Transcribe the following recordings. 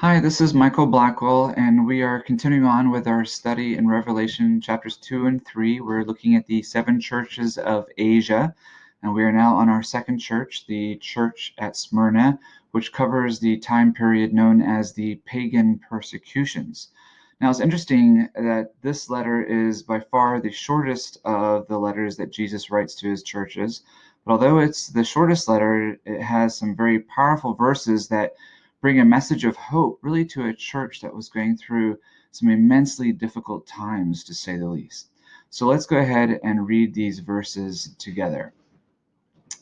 Hi, this is Michael Blackwell, and we are continuing on with our study in Revelation chapters 2 and 3. We're looking at the seven churches of Asia, and we are now on our second church, the church at Smyrna, which covers the time period known as the pagan persecutions. Now, it's interesting that this letter is by far the shortest of the letters that Jesus writes to his churches. But although it's the shortest letter, it has some very powerful verses that bring a message of hope really to a church that was going through some immensely difficult times, to say the least. So let's go ahead and read these verses together. It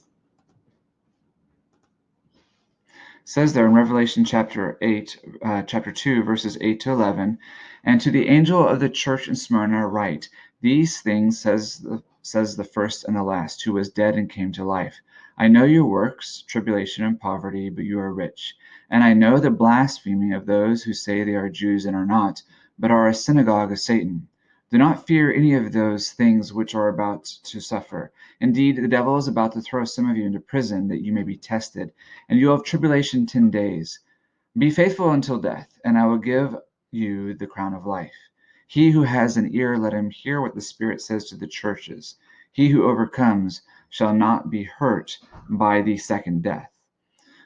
says there in Revelation chapter 2, verses 8 to 11, "And to the angel of the church in Smyrna write, These things says the first and the last, who was dead and came to life. I know your works, tribulation and poverty, but you are rich. And I know the blasphemy of those who say they are Jews and are not, but are a synagogue of Satan. Do not fear any of those things which are about to suffer. Indeed, the devil is about to throw some of you into prison, that you may be tested, and you will have tribulation 10 days. Be faithful until death, and I will give you the crown of life. He who has an ear, let him hear what the Spirit says to the churches. He who overcomes shall not be hurt by the second death."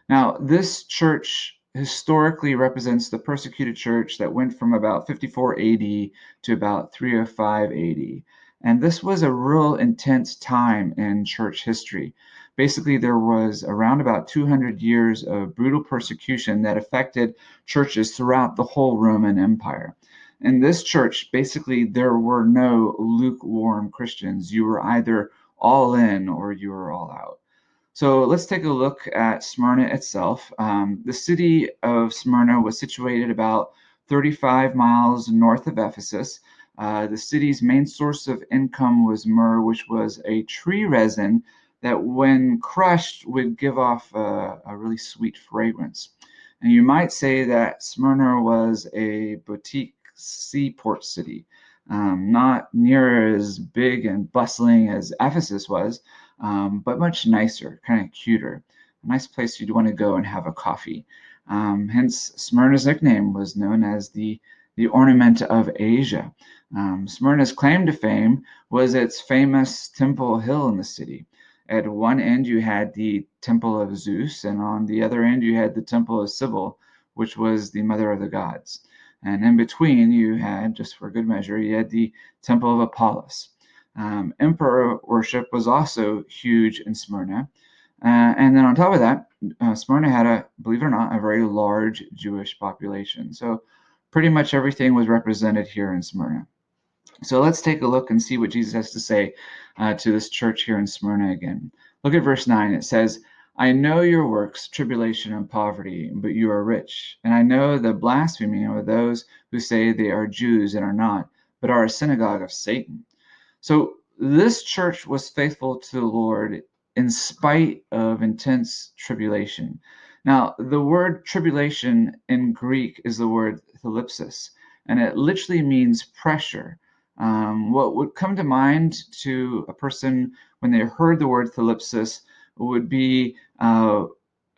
Now, this church historically represents the persecuted church that went from about 54 AD to about 305 AD. And this was a real intense time in church history. Basically, there was around about 200 years of brutal persecution that affected churches throughout the whole Roman Empire. In this church, basically, there were no lukewarm Christians. You were either all in or you were all out. So let's take a look at Smyrna itself. The city of Smyrna was situated about 35 miles north of Ephesus. The city's main source of income was myrrh, which was a tree resin that, when crushed, would give off a really sweet fragrance. And you might say that Smyrna was a boutique seaport city, not near as big and bustling as Ephesus was, but much nicer, kind of cuter. A nice place you'd want to go and have a coffee. Hence, Smyrna's nickname was known as the ornament of Asia. Smyrna's claim to fame was its famous Temple Hill in the city. At one end, you had the Temple of Zeus, and on the other end, you had the Temple of Cybele, which was the mother of the gods. And in between, you had, just for good measure, you had the Temple of Apollos. Emperor worship was also huge in Smyrna. And then on top of that, Smyrna had, believe it or not, a very large Jewish population. So pretty much everything was represented here in Smyrna. So let's take a look and see what Jesus has to say to this church here in Smyrna again. Look at verse 9. It says, "I know your works, tribulation and poverty, but you are rich. And I know the blasphemy of those who say they are Jews and are not, but are a synagogue of Satan." So this church was faithful to the Lord in spite of intense tribulation. Now, the word tribulation in Greek is the word thalipsis, and it literally means pressure. What would come to mind to a person when they heard the word thalipsis would be the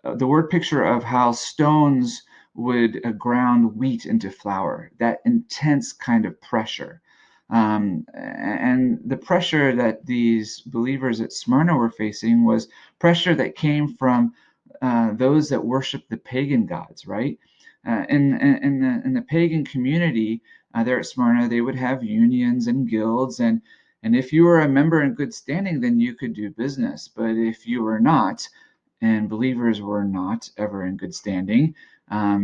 word picture of how stones would ground wheat into flour, that intense kind of pressure. And the pressure that these believers at Smyrna were facing was pressure that came from those that worshiped the pagan gods, right? In the pagan community there at Smyrna, they would have unions and guilds, and if you were a member in good standing, then you could do business. But if you were not, and believers were not ever in good standing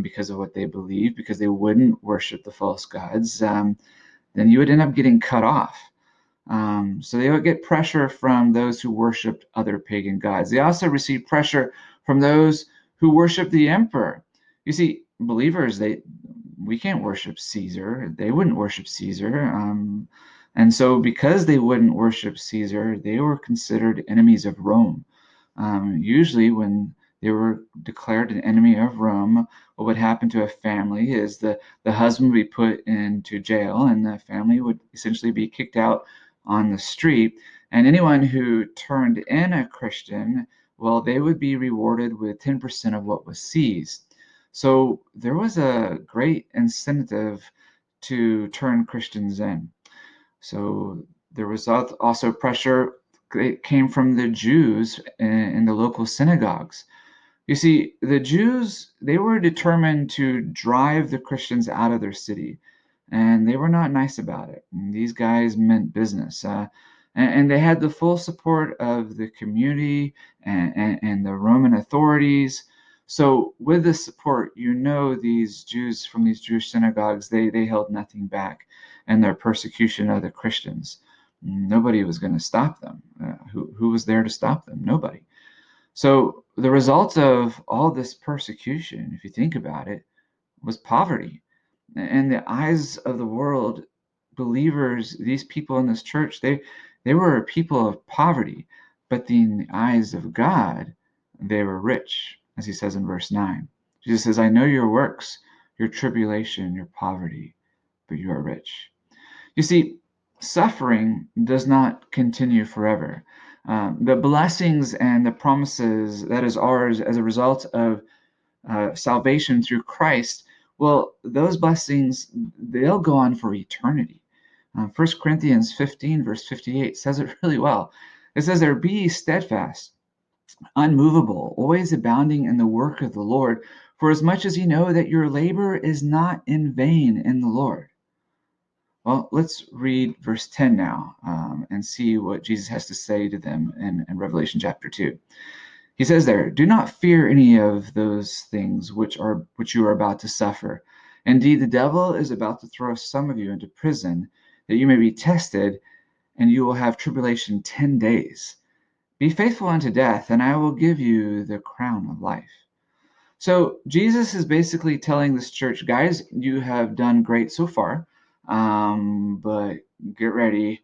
because of what they believed, because they wouldn't worship the false gods, then you would end up getting cut off. So they would get pressure from those who worshiped other pagan gods. They also received pressure from those who worshiped the emperor. You see, believers, we can't worship Caesar. They wouldn't worship Caesar. And so because they wouldn't worship Caesar, they were considered enemies of Rome. Usually when they were declared an enemy of Rome, what would happen to a family is the husband would be put into jail, and the family would essentially be kicked out on the street. And anyone who turned in a Christian, well, they would be rewarded with 10% of what was seized. So there was a great incentive to turn Christians in. So there was also pressure that came from the Jews in the local synagogues. You see, the Jews, they were determined to drive the Christians out of their city, and they were not nice about it. And these guys meant business. And they had the full support of the community and the Roman authorities. So, with this support, these Jews from these Jewish synagogues, they held nothing back in their persecution of the Christians. Nobody was going to stop them. Who was there to stop them? Nobody. So the result of all this persecution, if you think about it, was poverty. In the eyes of the world, believers, these people in this church, they were a people of poverty, but in the eyes of God, they were rich, as he says in verse 9. Jesus says, I know your works, your tribulation, your poverty, but you are rich. You see, suffering does not continue forever. The blessings and the promises that is ours as a result of salvation through Christ, well, those blessings, they'll go on for eternity. 1 Corinthians 15, verse 58 says it really well. It says there, be steadfast, unmovable, always abounding in the work of the Lord, for as much as you know that your labor is not in vain in the Lord. Well, let's read verse 10 now and see what Jesus has to say to them in Revelation chapter 2. He says there, do not fear any of those things which you are about to suffer. Indeed, the devil is about to throw some of you into prison, that you may be tested, and you will have tribulation 10 days. Be faithful unto death, and I will give you the crown of life. So Jesus is basically telling this church, guys, you have done great so far, but get ready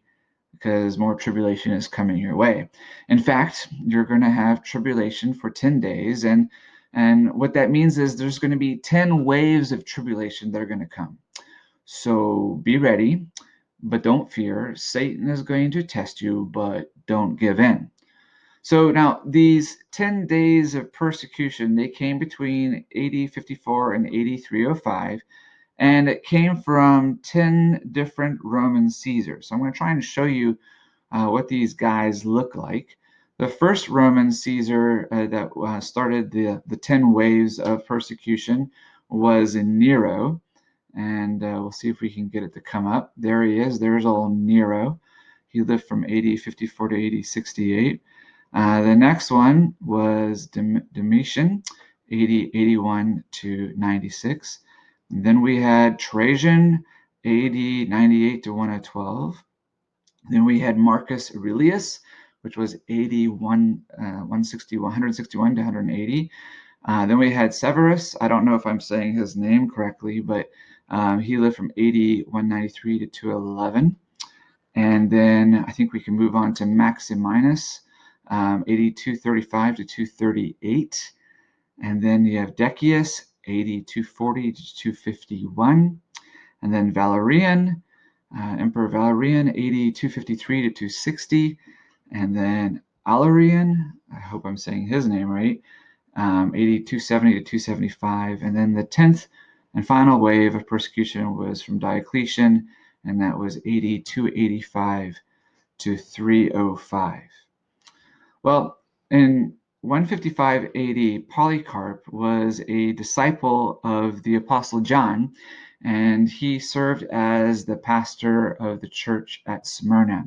because more tribulation is coming your way. In fact, you're going to have tribulation for 10 days, and what that means is there's going to be 10 waves of tribulation that are going to come. So be ready, but don't fear. Satan is going to test you, but don't give in. So now these 10 days of persecution, they came between AD 54 and AD 305, and it came from 10 different Roman Caesars. So I'm going to try and show you what these guys look like. The first Roman Caesar that started the 10 waves of persecution was Nero, and we'll see if we can get it to come up. There he is. There's old Nero. He lived from AD 54 to AD 68. The next one was Domitian, 81 to 96. And then we had Trajan, AD 98 to 112. Then we had Marcus Aurelius, which was AD 161 to 180. Then we had Severus. I don't know if I'm saying his name correctly, but he lived from AD 193 to 211. And then I think we can move on to Maximinus, 235 to 238. And then you have Decius, 240 to 251. And then Valerian, Emperor Valerian, 253 to 260. And then Alarian, I hope I'm saying his name right, 270 to 275. And then the 10th and final wave of persecution was from Diocletian, and that was 285 to 305. Well, in 155 AD, Polycarp was a disciple of the Apostle John, and he served as the pastor of the church at Smyrna.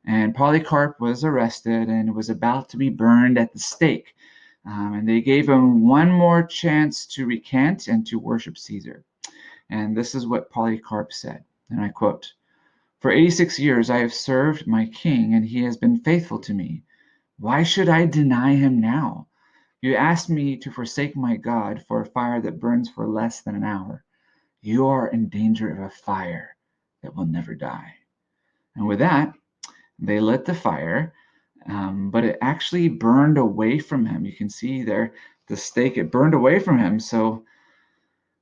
And Polycarp was arrested and was about to be burned at the stake. And they gave him one more chance to recant and to worship Caesar. And this is what Polycarp said, and I quote, "For 86 years I have served my king, and he has been faithful to me. Why should I deny him now? You asked me to forsake my God for a fire that burns for less than an hour. You are in danger of a fire that will never die." And with that, they lit the fire, but it actually burned away from him. You can see there the stake, it burned away from him. So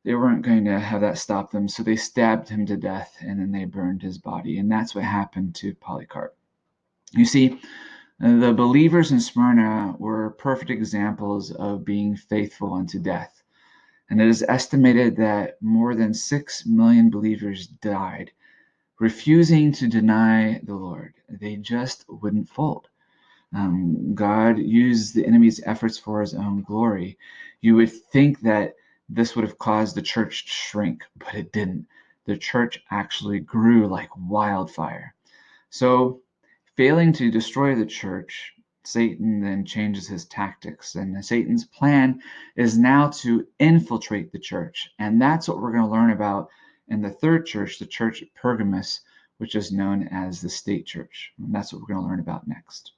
they weren't going to have that stop them. So they stabbed him to death, and then they burned his body. And that's what happened to Polycarp. You see, the believers in Smyrna were perfect examples of being faithful unto death. And it is estimated that more than 6 million believers died, refusing to deny the Lord. They just wouldn't fold. God used the enemy's efforts for his own glory. You would think that this would have caused the church to shrink, but it didn't. The church actually grew like wildfire. So, failing to destroy the church, Satan then changes his tactics. And Satan's plan is now to infiltrate the church. And that's what we're going to learn about in the third church, the church at Pergamos, which is known as the state church. And that's what we're going to learn about next.